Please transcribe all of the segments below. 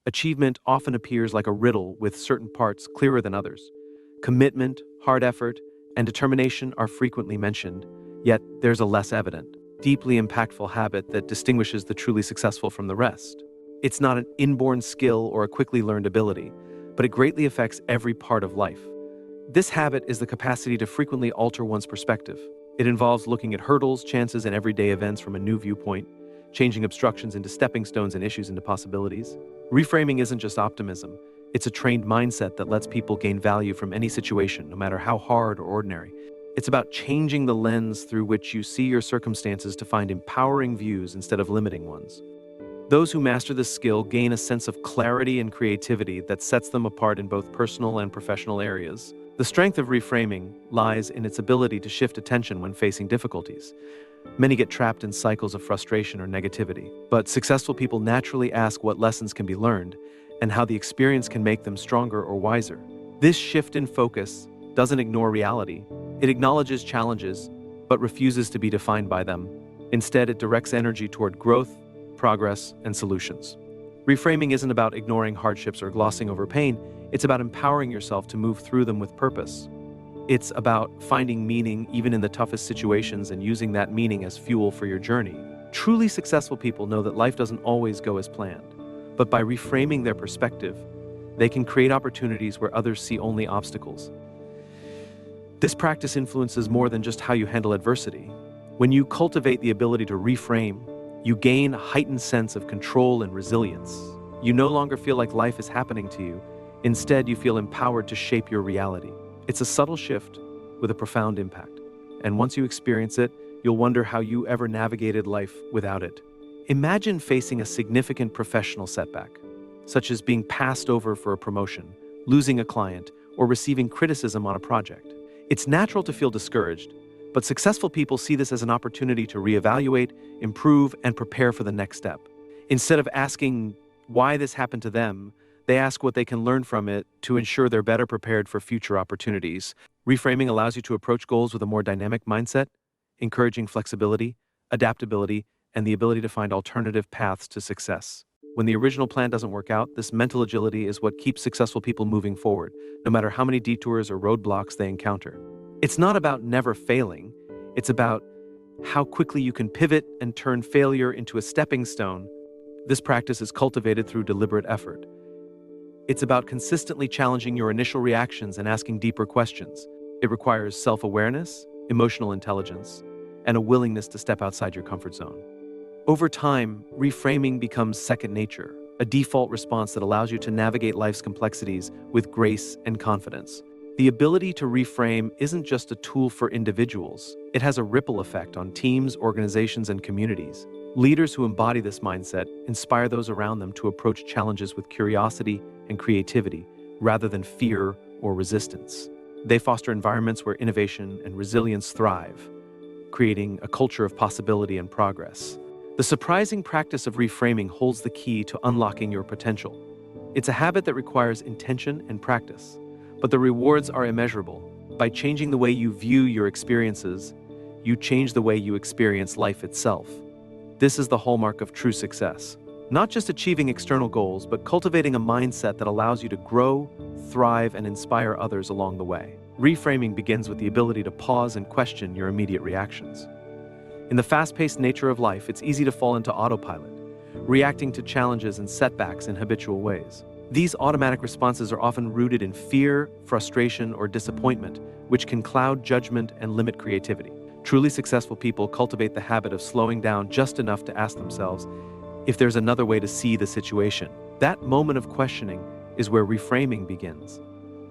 Achievement often appears like a riddle with certain parts clearer than others. Commitment, hard effort, and determination are frequently mentioned, yet there's a less evident, deeply impactful habit that distinguishes the truly successful from the rest. It's not an inborn skill or a quickly learned ability, but it greatly affects every part of life. This habit is the capacity to frequently alter one's perspective. It involves looking at hurdles, chances, and everyday events from a new viewpoint, changing obstructions into stepping stones and issues into possibilities. Reframing isn't just optimism, it's a trained mindset that lets people gain value from any situation, no matter how hard or ordinary. It's about changing the lens through which you see your circumstances to find empowering views instead of limiting ones. Those who master this skill gain a sense of clarity and creativity that sets them apart in both personal and professional areas. The strength of reframing lies in its ability to shift attention when facing difficulties. Many get trapped in cycles of frustration or negativity, but successful people naturally ask what lessons can be learned and how the experience can make them stronger or wiser. This shift in focus doesn't ignore reality. It acknowledges challenges, but refuses to be defined by them. Instead, it directs energy toward growth, progress, and solutions. Reframing isn't about ignoring hardships or glossing over pain. It's about empowering yourself to move through them with purpose. It's about finding meaning even in the toughest situations and using that meaning as fuel for your journey. Truly successful people know that life doesn't always go as planned, but by reframing their perspective, they can create opportunities where others see only obstacles. This practice influences more than just how you handle adversity. When you cultivate the ability to reframe, you gain a heightened sense of control and resilience. You no longer feel like life is happening to you. Instead, you feel empowered to shape your reality. It's a subtle shift with a profound impact. And once you experience it, you'll wonder how you ever navigated life without it. Imagine facing a significant professional setback, such as being passed over for a promotion, losing a client, or receiving criticism on a project. It's natural to feel discouraged, but successful people see this as an opportunity to reevaluate, improve, and prepare for the next step. Instead of asking why this happened to them, they ask what they can learn from it to ensure they're better prepared for future opportunities. Reframing allows you to approach goals with a more dynamic mindset, encouraging flexibility, adaptability, and the ability to find alternative paths to success. When the original plan doesn't work out, this mental agility is what keeps successful people moving forward, no matter how many detours or roadblocks they encounter. It's not about never failing, it's about how quickly you can pivot and turn failure into a stepping stone. This practice is cultivated through deliberate effort. It's about consistently challenging your initial reactions and asking deeper questions. It requires self-awareness, emotional intelligence, and a willingness to step outside your comfort zone. Over time, reframing becomes second nature, a default response that allows you to navigate life's complexities with grace and confidence. The ability to reframe isn't just a tool for individuals. It has a ripple effect on teams, organizations, and communities. Leaders who embody this mindset inspire those around them to approach challenges with curiosity and creativity rather than fear or resistance. They foster environments where innovation and resilience thrive, creating a culture of possibility and progress. The surprising practice of reframing holds the key to unlocking your potential. It's a habit that requires intention and practice, but the rewards are immeasurable. By changing the way you view your experiences, you change the way you experience life itself. This is the hallmark of true success. Not just achieving external goals, but cultivating a mindset that allows you to grow, thrive, and inspire others along the way. Reframing begins with the ability to pause and question your immediate reactions. In the fast-paced nature of life, it's easy to fall into autopilot, reacting to challenges and setbacks in habitual ways. These automatic responses are often rooted in fear, frustration, or disappointment, which can cloud judgment and limit creativity. Truly successful people cultivate the habit of slowing down just enough to ask themselves if there's another way to see the situation. That moment of questioning is where reframing begins,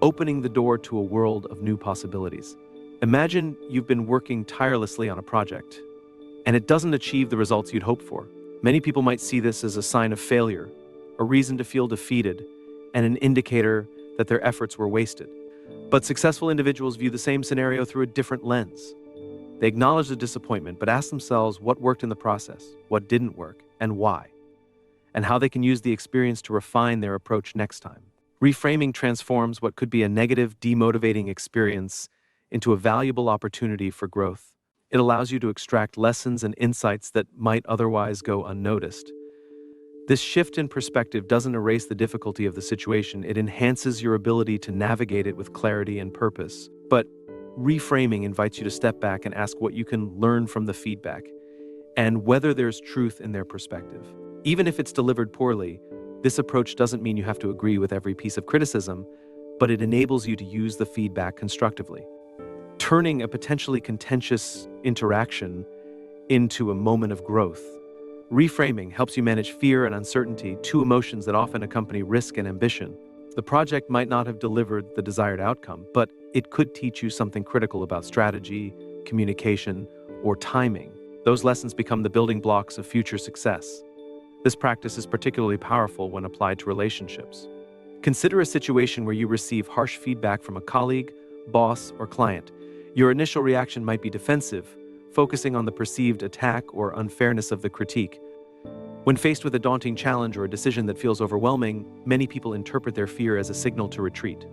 opening the door to a world of new possibilities. Imagine you've been working tirelessly on a project, and it doesn't achieve the results you'd hoped for. Many people might see this as a sign of failure, a reason to feel defeated, and an indicator that their efforts were wasted. But successful individuals view the same scenario through a different lens. They acknowledge the disappointment, but ask themselves what worked in the process, what didn't work, and why, and how they can use the experience to refine their approach next time. Reframing transforms what could be a negative, demotivating experience into a valuable opportunity for growth. It allows you to extract lessons and insights that might otherwise go unnoticed. This shift in perspective doesn't erase the difficulty of the situation, it enhances your ability to navigate it with clarity and purpose. But reframing invites you to step back and ask what you can learn from the feedback and whether there's truth in their perspective. Even if it's delivered poorly, this approach doesn't mean you have to agree with every piece of criticism, but it enables you to use the feedback constructively, turning a potentially contentious interaction into a moment of growth. Reframing helps you manage fear and uncertainty, two emotions that often accompany risk and ambition. The project might not have delivered the desired outcome, but it could teach you something critical about strategy, communication, or timing. Those lessons become the building blocks of future success. This practice is particularly powerful when applied to relationships. Consider a situation where you receive harsh feedback from a colleague, boss, or client. Your initial reaction might be defensive, focusing on the perceived attack or unfairness of the critique. When faced with a daunting challenge or a decision that feels overwhelming, many people interpret their fear as a signal to retreat.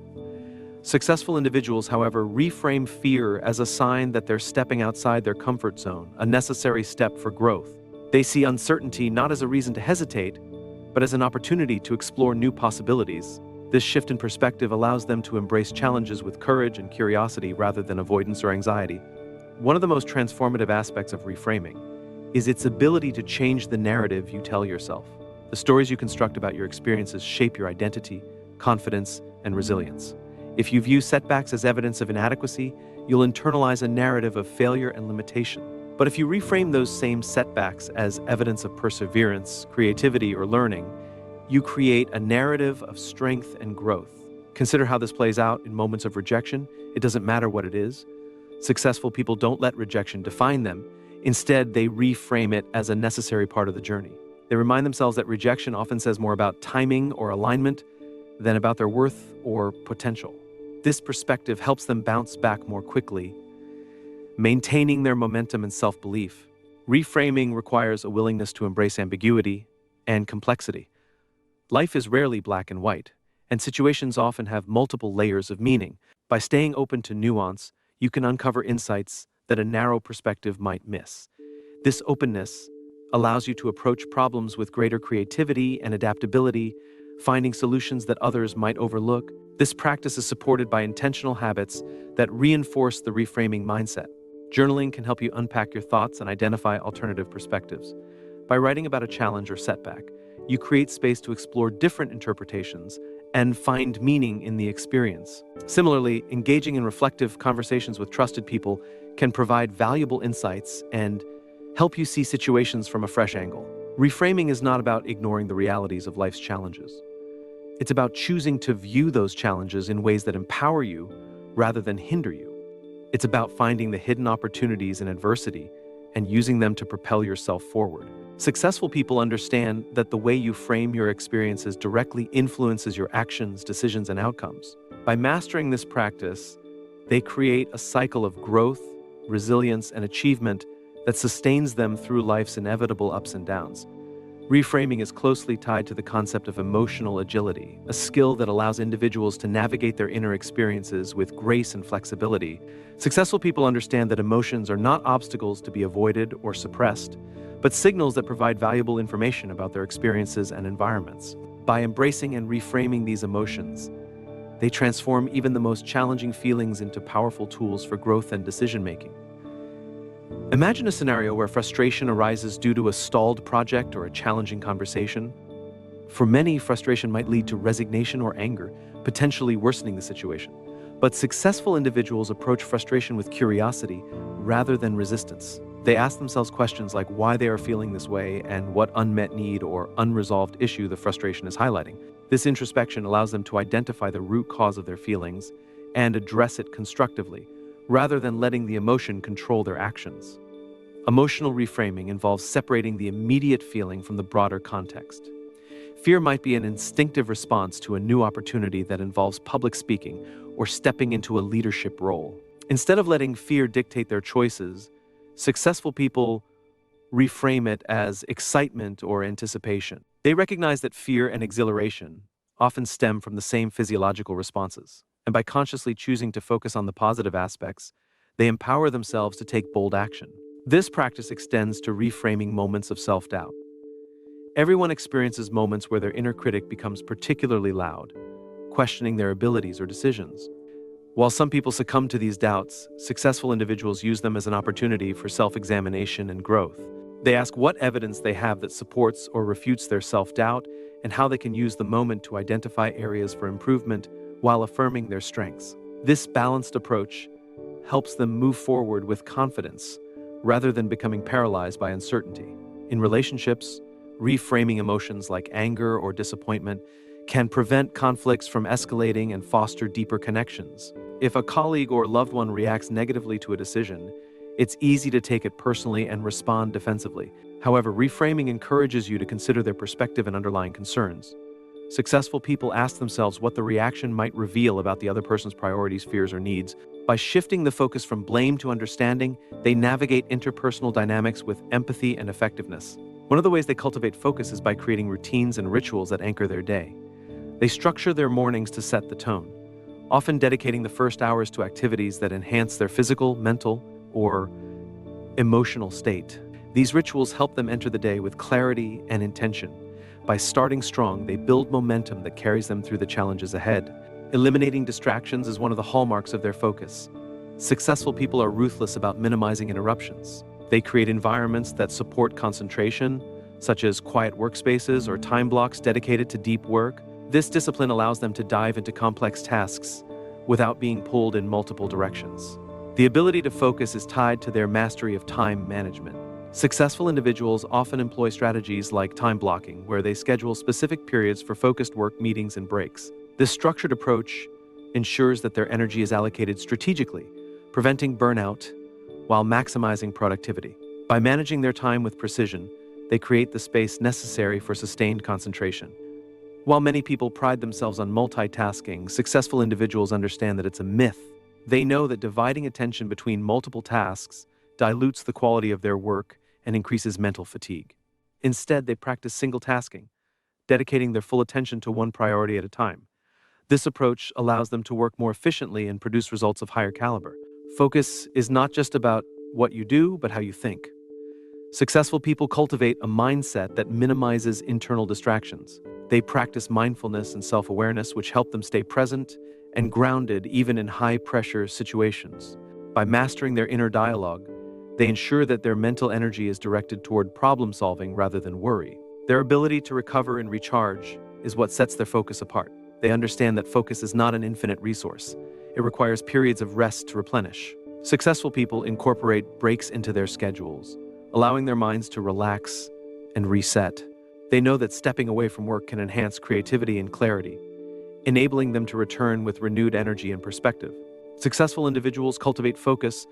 Successful individuals, however, reframe fear as a sign that they're stepping outside their comfort zone, a necessary step for growth. They see uncertainty not as a reason to hesitate, but as an opportunity to explore new possibilities. This shift in perspective allows them to embrace challenges with courage and curiosity rather than avoidance or anxiety. One of the most transformative aspects of reframing is its ability to change the narrative you tell yourself. The stories you construct about your experiences shape your identity, confidence, and resilience. If you view setbacks as evidence of inadequacy, you'll internalize a narrative of failure and limitation. But if you reframe those same setbacks as evidence of perseverance, creativity, or learning, you create a narrative of strength and growth. Consider how this plays out in moments of rejection. It doesn't matter what it is. Successful people don't let rejection define them. Instead, they reframe it as a necessary part of the journey. They remind themselves that rejection often says more about timing or alignment than about their worth or potential. This perspective helps them bounce back more quickly, maintaining their momentum and self-belief. Reframing requires a willingness to embrace ambiguity and complexity. Life is rarely black and white, and situations often have multiple layers of meaning. By staying open to nuance, you can uncover insights that a narrow perspective might miss. This openness allows you to approach problems with greater creativity and adaptability, finding solutions that others might overlook. This practice is supported by intentional habits that reinforce the reframing mindset. Journaling can help you unpack your thoughts and identify alternative perspectives. By writing about a challenge or setback, you create space to explore different interpretations and find meaning in the experience. Similarly, engaging in reflective conversations with trusted people can provide valuable insights and help you see situations from a fresh angle. Reframing is not about ignoring the realities of life's challenges. It's about choosing to view those challenges in ways that empower you rather than hinder you. It's about finding the hidden opportunities in adversity and using them to propel yourself forward. Successful people understand that the way you frame your experiences directly influences your actions, decisions, and outcomes. By mastering this practice, they create a cycle of growth, resilience, and achievement that sustains them through life's inevitable ups and downs. Reframing is closely tied to the concept of emotional agility, a skill that allows individuals to navigate their inner experiences with grace and flexibility. Successful people understand that emotions are not obstacles to be avoided or suppressed, but signals that provide valuable information about their experiences and environments. By embracing and reframing these emotions, they transform even the most challenging feelings into powerful tools for growth and decision-making. Imagine a scenario where frustration arises due to a stalled project or a challenging conversation. For many, frustration might lead to resignation or anger, potentially worsening the situation. But successful individuals approach frustration with curiosity rather than resistance. They ask themselves questions like why they are feeling this way and what unmet need or unresolved issue the frustration is highlighting. This introspection allows them to identify the root cause of their feelings and address it constructively, rather than letting the emotion control their actions. Emotional reframing involves separating the immediate feeling from the broader context. Fear might be an instinctive response to a new opportunity that involves public speaking or stepping into a leadership role. Instead of letting fear dictate their choices, successful people reframe it as excitement or anticipation. They recognize that fear and exhilaration often stem from the same physiological responses, and by consciously choosing to focus on the positive aspects, they empower themselves to take bold action. This practice extends to reframing moments of self-doubt. Everyone experiences moments where their inner critic becomes particularly loud, questioning their abilities or decisions. While some people succumb to these doubts, successful individuals use them as an opportunity for self-examination and growth. They ask what evidence they have that supports or refutes their self-doubt and how they can use the moment to identify areas for improvement while affirming their strengths. This balanced approach helps them move forward with confidence rather than becoming paralyzed by uncertainty. In relationships, reframing emotions like anger or disappointment can prevent conflicts from escalating and foster deeper connections. If a colleague or loved one reacts negatively to a decision, it's easy to take it personally and respond defensively. However, reframing encourages you to consider their perspective and underlying concerns. Successful people ask themselves what the reaction might reveal about the other person's priorities, fears, or needs. By shifting the focus from blame to understanding, they navigate interpersonal dynamics with empathy and effectiveness. One of the ways they cultivate focus is by creating routines and rituals that anchor their day. They structure their mornings to set the tone, often dedicating the first hours to activities that enhance their physical, mental, or emotional state. These rituals help them enter the day with clarity and intention. By starting strong, they build momentum that carries them through the challenges ahead. Eliminating distractions is one of the hallmarks of their focus. Successful people are ruthless about minimizing interruptions. They create environments that support concentration, such as quiet workspaces or time blocks dedicated to deep work. This discipline allows them to dive into complex tasks without being pulled in multiple directions. The ability to focus is tied to their mastery of time management. Successful individuals often employ strategies like time blocking, where they schedule specific periods for focused work, meetings, and breaks. This structured approach ensures that their energy is allocated strategically, preventing burnout while maximizing productivity. By managing their time with precision, they create the space necessary for sustained concentration. While many people pride themselves on multitasking, successful individuals understand that it's a myth. They know that dividing attention between multiple tasks dilutes the quality of their work and increases mental fatigue. Instead, they practice single tasking, dedicating their full attention to one priority at a time. This approach allows them to work more efficiently and produce results of higher caliber. Focus is not just about what you do, but how you think. Successful people cultivate a mindset that minimizes internal distractions. They practice mindfulness and self-awareness, which help them stay present and grounded even in high-pressure situations. By mastering their inner dialogue, they ensure that their mental energy is directed toward problem-solving rather than worry. Their ability to recover and recharge is what sets their focus apart. They understand that focus is not an infinite resource. It requires periods of rest to replenish. Successful people incorporate breaks into their schedules, allowing their minds to relax and reset. They know that stepping away from work can enhance creativity and clarity, enabling them to return with renewed energy and perspective. Successful individuals cultivate focus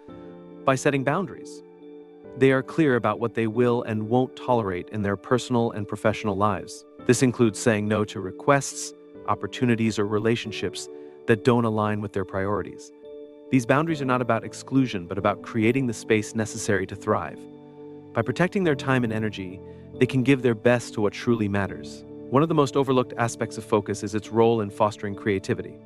by setting boundaries. They are clear about what they will and won't tolerate in their personal and professional lives. This includes saying no to requests, opportunities, or relationships that don't align with their priorities. These boundaries are not about exclusion, but about creating the space necessary to thrive. By protecting their time and energy, they can give their best to what truly matters. One of the most overlooked aspects of focus is its role in fostering creativity.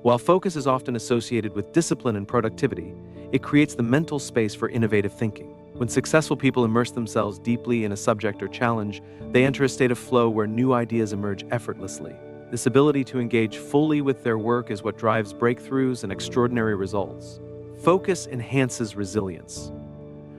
While focus is often associated with discipline and productivity, it creates the mental space for innovative thinking. When successful people immerse themselves deeply in a subject or challenge, they enter a state of flow where new ideas emerge effortlessly. This ability to engage fully with their work is what drives breakthroughs and extraordinary results. Focus enhances resilience.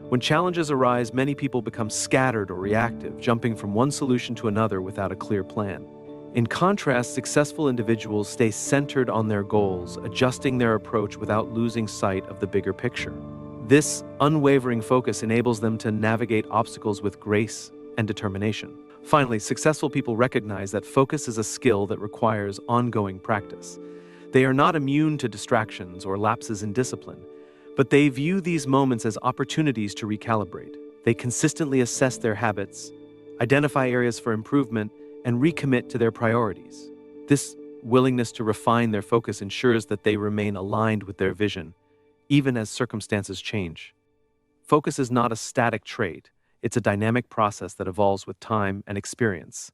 When challenges arise, many people become scattered or reactive, jumping from one solution to another without a clear plan. In contrast, successful individuals stay centered on their goals, adjusting their approach without losing sight of the bigger picture. This unwavering focus enables them to navigate obstacles with grace and determination. Finally, successful people recognize that focus is a skill that requires ongoing practice. They are not immune to distractions or lapses in discipline, but they view these moments as opportunities to recalibrate. They consistently assess their habits, identify areas for improvement, and recommit to their priorities. This willingness to refine their focus ensures that they remain aligned with their vision, even as circumstances change. Focus is not a static trait. It's a dynamic process that evolves with time and experience.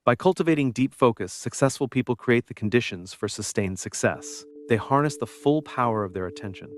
By cultivating deep focus, successful people create the conditions for sustained success. They harness the full power of their attention,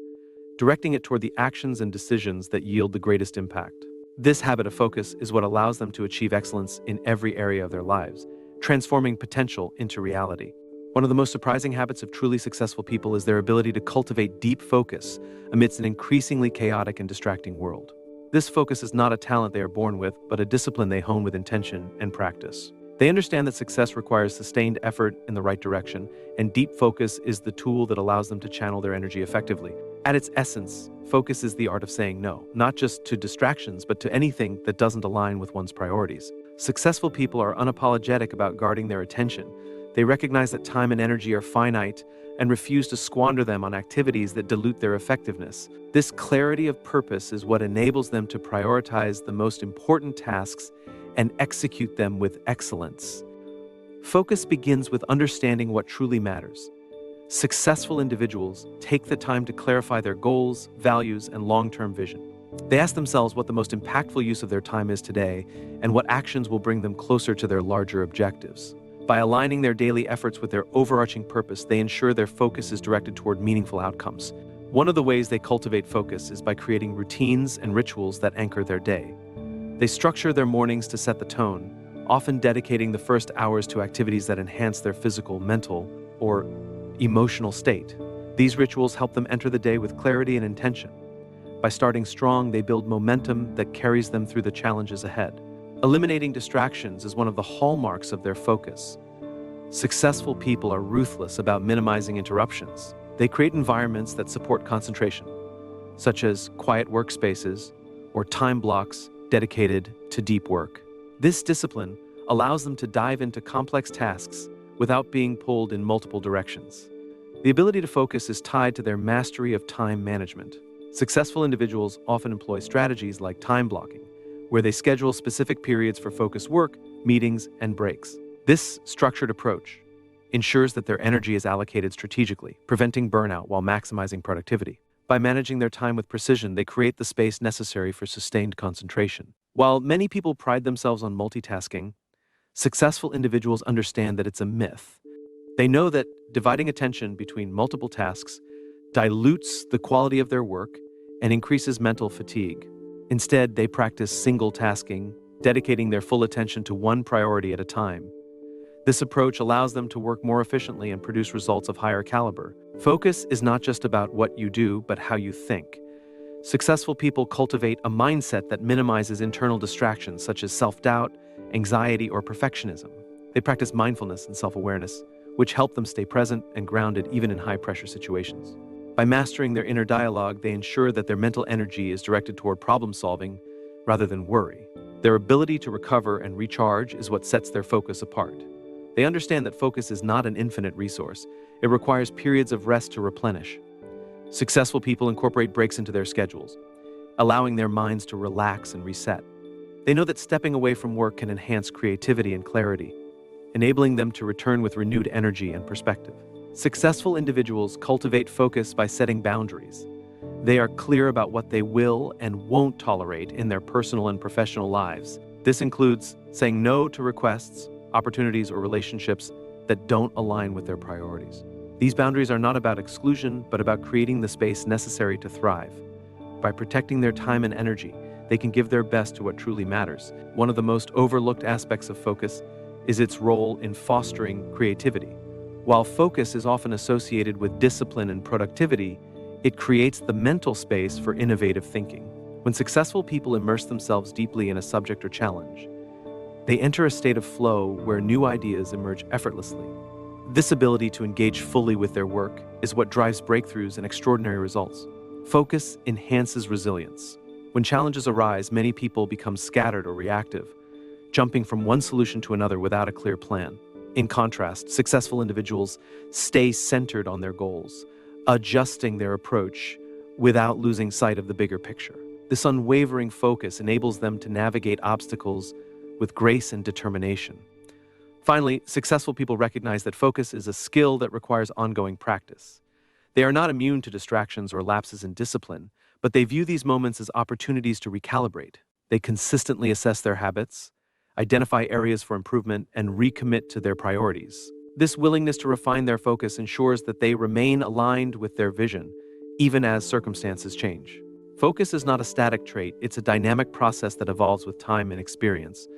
directing it toward the actions and decisions that yield the greatest impact. This habit of focus is what allows them to achieve excellence in every area of their lives, transforming potential into reality. One of the most surprising habits of truly successful people is their ability to cultivate deep focus amidst an increasingly chaotic and distracting world. This focus is not a talent they are born with, but a discipline they hone with intention and practice. They understand that success requires sustained effort in the right direction, and deep focus is the tool that allows them to channel their energy effectively. At its essence, focus is the art of saying no, not just to distractions, but to anything that doesn't align with one's priorities. Successful people are unapologetic about guarding their attention. They recognize that time and energy are finite and refuse to squander them on activities that dilute their effectiveness. This clarity of purpose is what enables them to prioritize the most important tasks and execute them with excellence. Focus begins with understanding what truly matters. Successful individuals take the time to clarify their goals, values, and long-term vision. They ask themselves what the most impactful use of their time is today and what actions will bring them closer to their larger objectives. By aligning their daily efforts with their overarching purpose, they ensure their focus is directed toward meaningful outcomes. One of the ways they cultivate focus is by creating routines and rituals that anchor their day. They structure their mornings to set the tone, often dedicating the first hours to activities that enhance their physical, mental, or emotional state. These rituals help them enter the day with clarity and intention. By starting strong, they build momentum that carries them through the challenges ahead. Eliminating distractions is one of the hallmarks of their focus. Successful people are ruthless about minimizing interruptions. They create environments that support concentration, such as quiet workspaces or time blocks dedicated to deep work. This discipline allows them to dive into complex tasks without being pulled in multiple directions. The ability to focus is tied to their mastery of time management. Successful individuals often employ strategies like time blocking, where they schedule specific periods for focused work, meetings, and breaks. This structured approach ensures that their energy is allocated strategically, preventing burnout while maximizing productivity. By managing their time with precision, they create the space necessary for sustained concentration. While many people pride themselves on multitasking, successful individuals understand that it's a myth. They know that dividing attention between multiple tasks dilutes the quality of their work and increases mental fatigue. Instead, they practice single tasking, dedicating their full attention to one priority at a time. This approach allows them to work more efficiently and produce results of higher caliber. Focus is not just about what you do, but how you think. Successful people cultivate a mindset that minimizes internal distractions such as self-doubt, anxiety, or perfectionism. They practice mindfulness and self-awareness, which help them stay present and grounded even in high-pressure situations. By mastering their inner dialogue, they ensure that their mental energy is directed toward problem-solving rather than worry. Their ability to recover and recharge is what sets their focus apart. They understand that focus is not an infinite resource. It requires periods of rest to replenish. Successful people incorporate breaks into their schedules, allowing their minds to relax and reset. They know that stepping away from work can enhance creativity and clarity, enabling them to return with renewed energy and perspective. Successful individuals cultivate focus by setting boundaries. They are clear about what they will and won't tolerate in their personal and professional lives. This includes saying no to requests, opportunities, or relationships that don't align with their priorities. These boundaries are not about exclusion, but about creating the space necessary to thrive. By protecting their time and energy, they can give their best to what truly matters. One of the most overlooked aspects of focus is its role in fostering creativity. While focus is often associated with discipline and productivity, it creates the mental space for innovative thinking. When successful people immerse themselves deeply in a subject or challenge, they enter a state of flow where new ideas emerge effortlessly. This ability to engage fully with their work is what drives breakthroughs and extraordinary results. Focus enhances resilience. When challenges arise, many people become scattered or reactive, jumping from one solution to another without a clear plan. In contrast, successful individuals stay centered on their goals, adjusting their approach without losing sight of the bigger picture. This unwavering focus enables them to navigate obstacles with grace and determination. Finally, successful people recognize that focus is a skill that requires ongoing practice. They are not immune to distractions or lapses in discipline, but they view these moments as opportunities to recalibrate. They consistently assess their habits, identify areas for improvement, and recommit to their priorities. This willingness to refine their focus ensures that they remain aligned with their vision, even as circumstances change. Focus is not a static trait, it's a dynamic process that evolves with time and experience.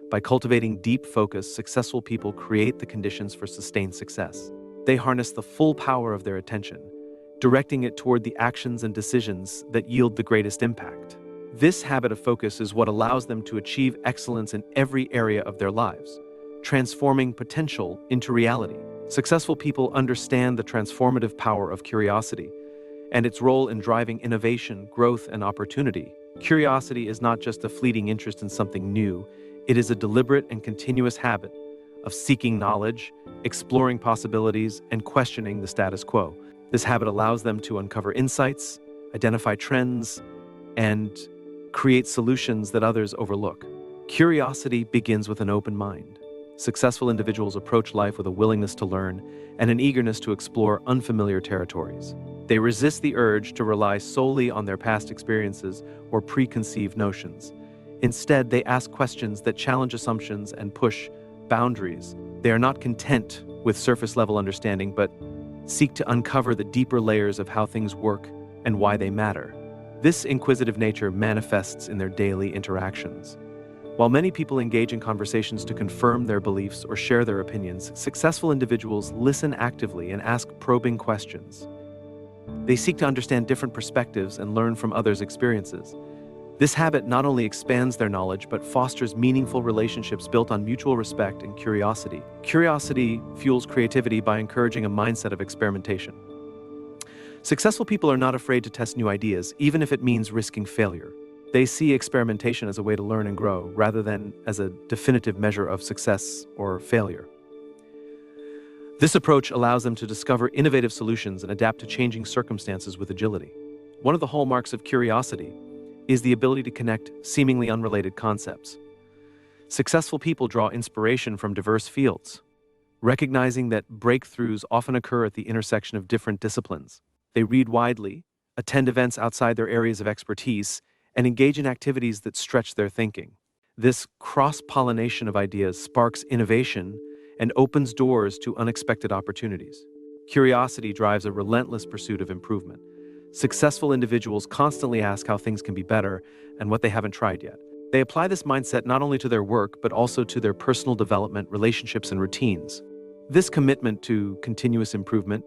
By cultivating deep focus, successful people create the conditions for sustained success. They harness the full power of their attention, directing it toward the actions and decisions that yield the greatest impact. This habit of focus is what allows them to achieve excellence in every area of their lives, transforming potential into reality. Successful people understand the transformative power of curiosity and its role in driving innovation, growth, and opportunity. Curiosity is not just a fleeting interest in something new, it is a deliberate and continuous habit of seeking knowledge, exploring possibilities, and questioning the status quo. This habit allows them to uncover insights, identify trends, and create solutions that others overlook. Curiosity begins with an open mind. Successful individuals approach life with a willingness to learn and an eagerness to explore unfamiliar territories. They resist the urge to rely solely on their past experiences or preconceived notions. Instead, they ask questions that challenge assumptions and push boundaries. They are not content with surface-level understanding, but seek to uncover the deeper layers of how things work and why they matter. This inquisitive nature manifests in their daily interactions. While many people engage in conversations to confirm their beliefs or share their opinions, successful individuals listen actively and ask probing questions. They seek to understand different perspectives and learn from others' experiences. This habit not only expands their knowledge, but fosters meaningful relationships built on mutual respect and curiosity. Curiosity fuels creativity by encouraging a mindset of experimentation. Successful people are not afraid to test new ideas, even if it means risking failure. They see experimentation as a way to learn and grow, rather than as a definitive measure of success or failure. This approach allows them to discover innovative solutions and adapt to changing circumstances with agility. One of the hallmarks of curiosity is the ability to connect seemingly unrelated concepts. Successful people draw inspiration from diverse fields, recognizing that breakthroughs often occur at the intersection of different disciplines. They read widely, attend events outside their areas of expertise, and engage in activities that stretch their thinking. This cross-pollination of ideas sparks innovation and opens doors to unexpected opportunities. Curiosity drives a relentless pursuit of improvement. Successful individuals constantly ask how things can be better and what they haven't tried yet. They apply this mindset not only to their work, but also to their personal development, relationships, and routines. This commitment to continuous improvement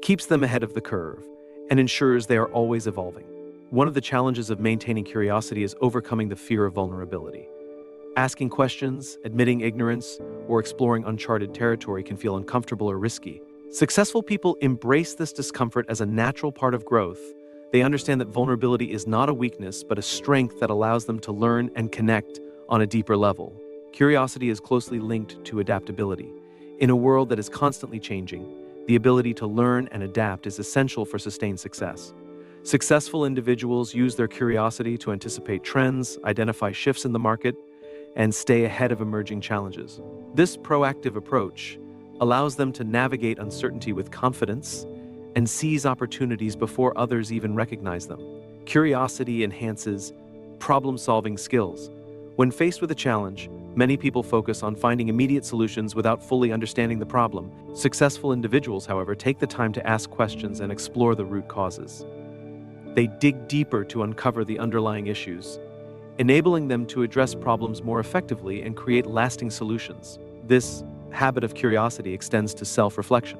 keeps them ahead of the curve and ensures they are always evolving. One of the challenges of maintaining curiosity is overcoming the fear of vulnerability. Asking questions, admitting ignorance, or exploring uncharted territory can feel uncomfortable or risky. Successful people embrace this discomfort as a natural part of growth. They understand that vulnerability is not a weakness, but a strength that allows them to learn and connect on a deeper level. Curiosity is closely linked to adaptability. In a world that is constantly changing, the ability to learn and adapt is essential for sustained success. Successful individuals use their curiosity to anticipate trends, identify shifts in the market, and stay ahead of emerging challenges. This proactive approach allows them to navigate uncertainty with confidence and seize opportunities before others even recognize them. Curiosity enhances problem-solving skills. When faced with a challenge, many people focus on finding immediate solutions without fully understanding the problem. Successful individuals, however, take the time to ask questions and explore the root causes. They dig deeper to uncover the underlying issues, enabling them to address problems more effectively and create lasting solutions. This habit of curiosity extends to self-reflection.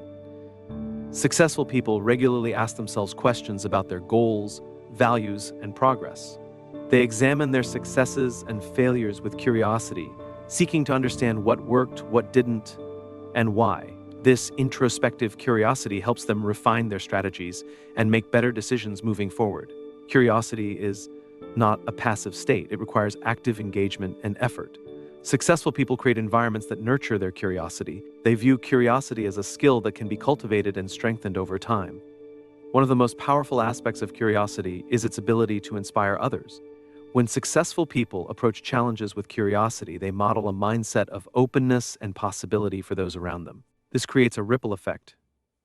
Successful people regularly ask themselves questions about their goals, values, and progress. They examine their successes and failures with curiosity, seeking to understand what worked, what didn't, and why. This introspective curiosity helps them refine their strategies and make better decisions moving forward. Curiosity is not a passive state. It requires active engagement and effort. Successful people create environments that nurture their curiosity. They view curiosity as a skill that can be cultivated and strengthened over time. One of the most powerful aspects of curiosity is its ability to inspire others. When successful people approach challenges with curiosity, they model a mindset of openness and possibility for those around them. This creates a ripple effect,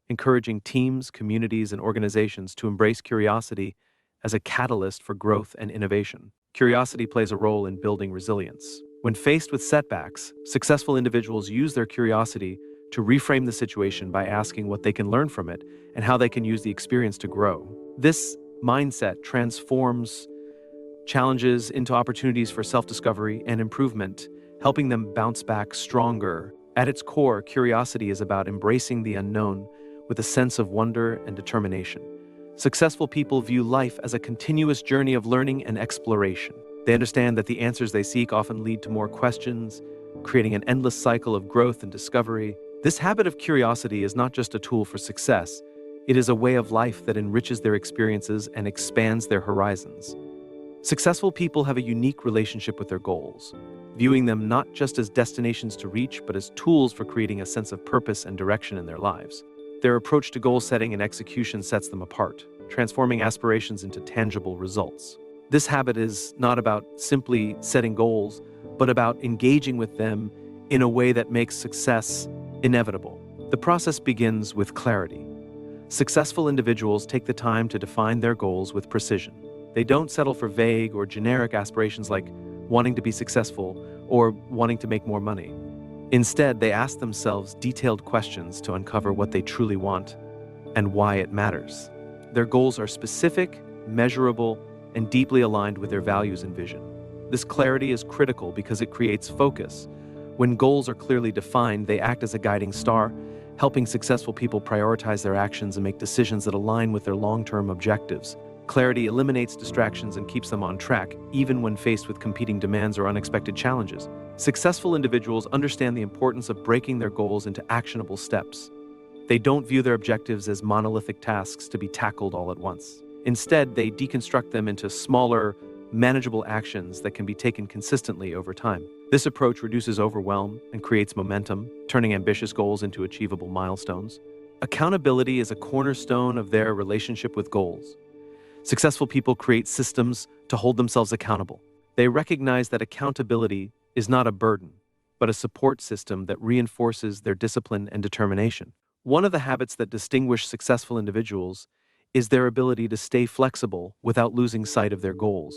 encouraging teams, communities, and organizations to embrace curiosity as a catalyst for growth and innovation. Curiosity plays a role in building resilience. When faced with setbacks, successful individuals use their curiosity to reframe the situation by asking what they can learn from it and how they can use the experience to grow. This mindset transforms challenges into opportunities for self-discovery and improvement, helping them bounce back stronger. At its core, curiosity is about embracing the unknown with a sense of wonder and determination. Successful people view life as a continuous journey of learning and exploration. They understand that the answers they seek often lead to more questions, creating an endless cycle of growth and discovery. This habit of curiosity is not just a tool for success, it is a way of life that enriches their experiences and expands their horizons. Successful people have a unique relationship with their goals, viewing them not just as destinations to reach, but as tools for creating a sense of purpose and direction in their lives. Their approach to goal setting and execution sets them apart, transforming aspirations into tangible results. This habit is not about simply setting goals, but about engaging with them in a way that makes success inevitable. The process begins with clarity. Successful individuals take the time to define their goals with precision. They don't settle for vague or generic aspirations like wanting to be successful or wanting to make more money. Instead, they ask themselves detailed questions to uncover what they truly want and why it matters. Their goals are specific, measurable, and deeply aligned with their values and vision. This clarity is critical because it creates focus. When goals are clearly defined, they act as a guiding star, helping successful people prioritize their actions and make decisions that align with their long-term objectives. Clarity eliminates distractions and keeps them on track, even when faced with competing demands or unexpected challenges. Successful individuals understand the importance of breaking their goals into actionable steps. They don't view their objectives as monolithic tasks to be tackled all at once. Instead, they deconstruct them into smaller, manageable actions that can be taken consistently over time. This approach reduces overwhelm and creates momentum, turning ambitious goals into achievable milestones. Accountability is a cornerstone of their relationship with goals. Successful people create systems to hold themselves accountable. They recognize that accountability is not a burden, but a support system that reinforces their discipline and determination. One of the habits that distinguish successful individuals is their ability to stay flexible without losing sight of their goals.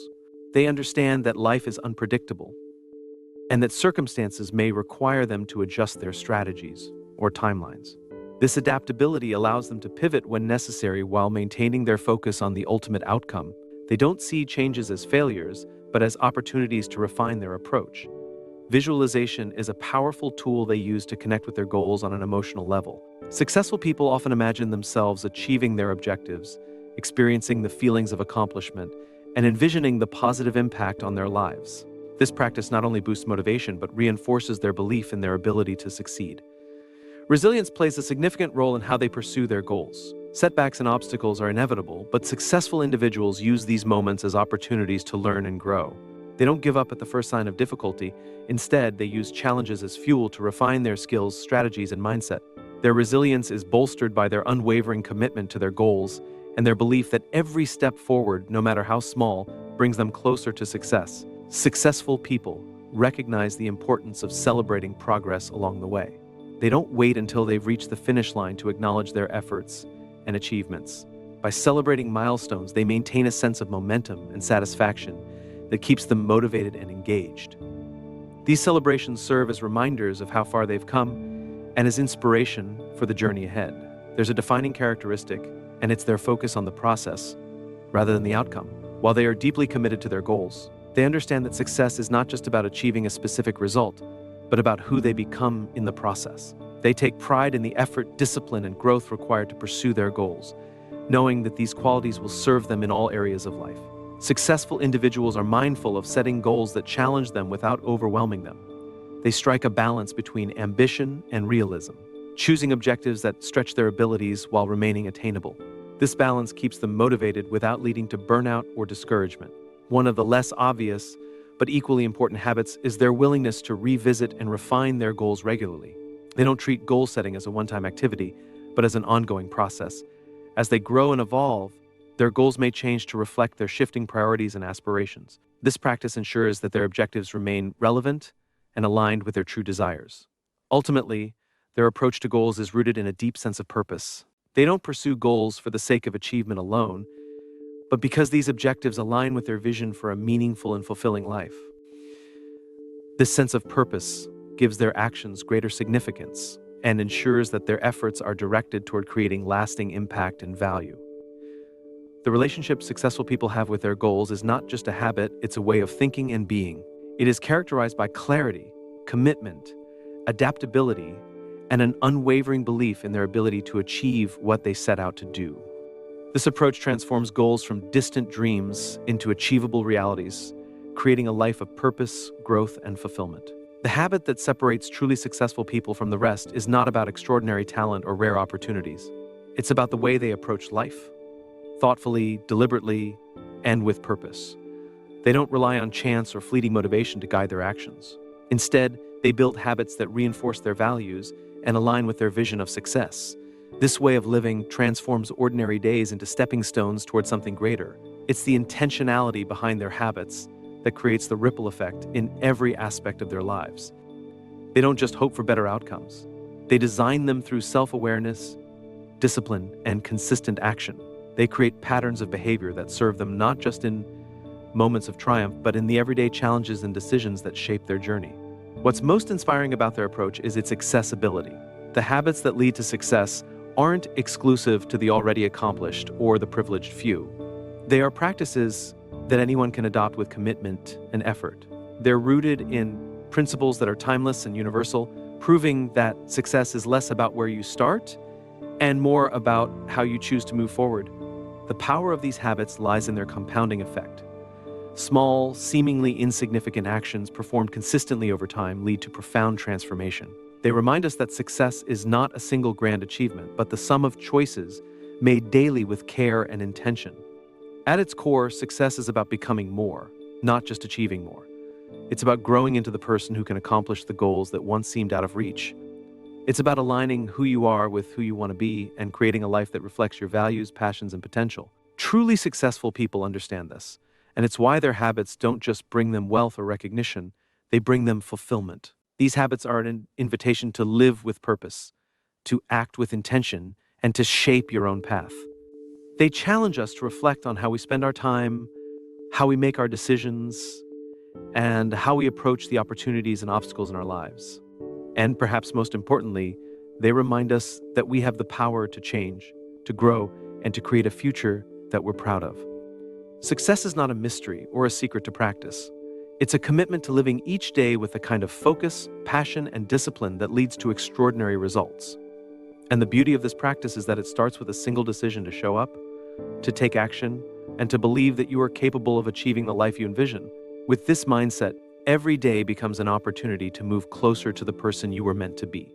They understand that life is unpredictable and that circumstances may require them to adjust their strategies or timelines. This adaptability allows them to pivot when necessary while maintaining their focus on the ultimate outcome. They don't see changes as failures, but as opportunities to refine their approach. Visualization is a powerful tool they use to connect with their goals on an emotional level. Successful people often imagine themselves achieving their objectives, experiencing the feelings of accomplishment, and envisioning the positive impact on their lives. This practice not only boosts motivation, but reinforces their belief in their ability to succeed. Resilience plays a significant role in how they pursue their goals. Setbacks and obstacles are inevitable, but successful individuals use these moments as opportunities to learn and grow. They don't give up at the first sign of difficulty. Instead, they use challenges as fuel to refine their skills, strategies, and mindset. Their resilience is bolstered by their unwavering commitment to their goals and their belief that every step forward, no matter how small, brings them closer to success. Successful people recognize the importance of celebrating progress along the way. They don't wait until they've reached the finish line to acknowledge their efforts and achievements. By celebrating milestones, they maintain a sense of momentum and satisfaction that keeps them motivated and engaged. These celebrations serve as reminders of how far they've come and as inspiration for the journey ahead. There's a defining characteristic, and it's their focus on the process rather than the outcome. While they are deeply committed to their goals, they understand that success is not just about achieving a specific result, but about who they become in the process. They take pride in the effort, discipline, and growth required to pursue their goals, knowing that these qualities will serve them in all areas of life. Successful individuals are mindful of setting goals that challenge them without overwhelming them. They strike a balance between ambition and realism, choosing objectives that stretch their abilities while remaining attainable. This balance keeps them motivated without leading to burnout or discouragement. One of the less obvious but equally important habits is their willingness to revisit and refine their goals regularly. They don't treat goal setting as a one-time activity, but as an ongoing process. As they grow and evolve, their goals may change to reflect their shifting priorities and aspirations. This practice ensures that their objectives remain relevant and aligned with their true desires. Ultimately, their approach to goals is rooted in a deep sense of purpose. They don't pursue goals for the sake of achievement alone, but because these objectives align with their vision for a meaningful and fulfilling life. This sense of purpose gives their actions greater significance and ensures that their efforts are directed toward creating lasting impact and value. The relationship successful people have with their goals is not just a habit, it's a way of thinking and being. It is characterized by clarity, commitment, adaptability, and an unwavering belief in their ability to achieve what they set out to do. This approach transforms goals from distant dreams into achievable realities, creating a life of purpose, growth, and fulfillment. The habit that separates truly successful people from the rest is not about extraordinary talent or rare opportunities. It's about the way they approach life, thoughtfully, deliberately, and with purpose. They don't rely on chance or fleeting motivation to guide their actions. Instead, they build habits that reinforce their values and align with their vision of success. This way of living transforms ordinary days into stepping stones toward something greater. It's the intentionality behind their habits that creates the ripple effect in every aspect of their lives. They don't just hope for better outcomes. They design them through self-awareness, discipline, and consistent action. They create patterns of behavior that serve them not just in moments of triumph, but in the everyday challenges and decisions that shape their journey. What's most inspiring about their approach is its accessibility. The habits that lead to success aren't exclusive to the already accomplished or the privileged few. They are practices that anyone can adopt with commitment and effort. They're rooted in principles that are timeless and universal, proving that success is less about where you start and more about how you choose to move forward. The power of these habits lies in their compounding effect. Small, seemingly insignificant actions performed consistently over time lead to profound transformation. They remind us that success is not a single grand achievement, but the sum of choices made daily with care and intention. At its core, success is about becoming more, not just achieving more. It's about growing into the person who can accomplish the goals that once seemed out of reach. It's about aligning who you are with who you want to be and creating a life that reflects your values, passions, and potential. Truly successful people understand this, and it's why their habits don't just bring them wealth or recognition, they bring them fulfillment. These habits are an invitation to live with purpose, to act with intention, and to shape your own path. They challenge us to reflect on how we spend our time, how we make our decisions, and how we approach the opportunities and obstacles in our lives. And perhaps most importantly, they remind us that we have the power to change, to grow, and to create a future that we're proud of. Success is not a mystery or a secret to practice. It's a commitment to living each day with the kind of focus, passion, and discipline that leads to extraordinary results. And the beauty of this practice is that it starts with a single decision to show up, to take action, and to believe that you are capable of achieving the life you envision. With this mindset, every day becomes an opportunity to move closer to the person you were meant to be.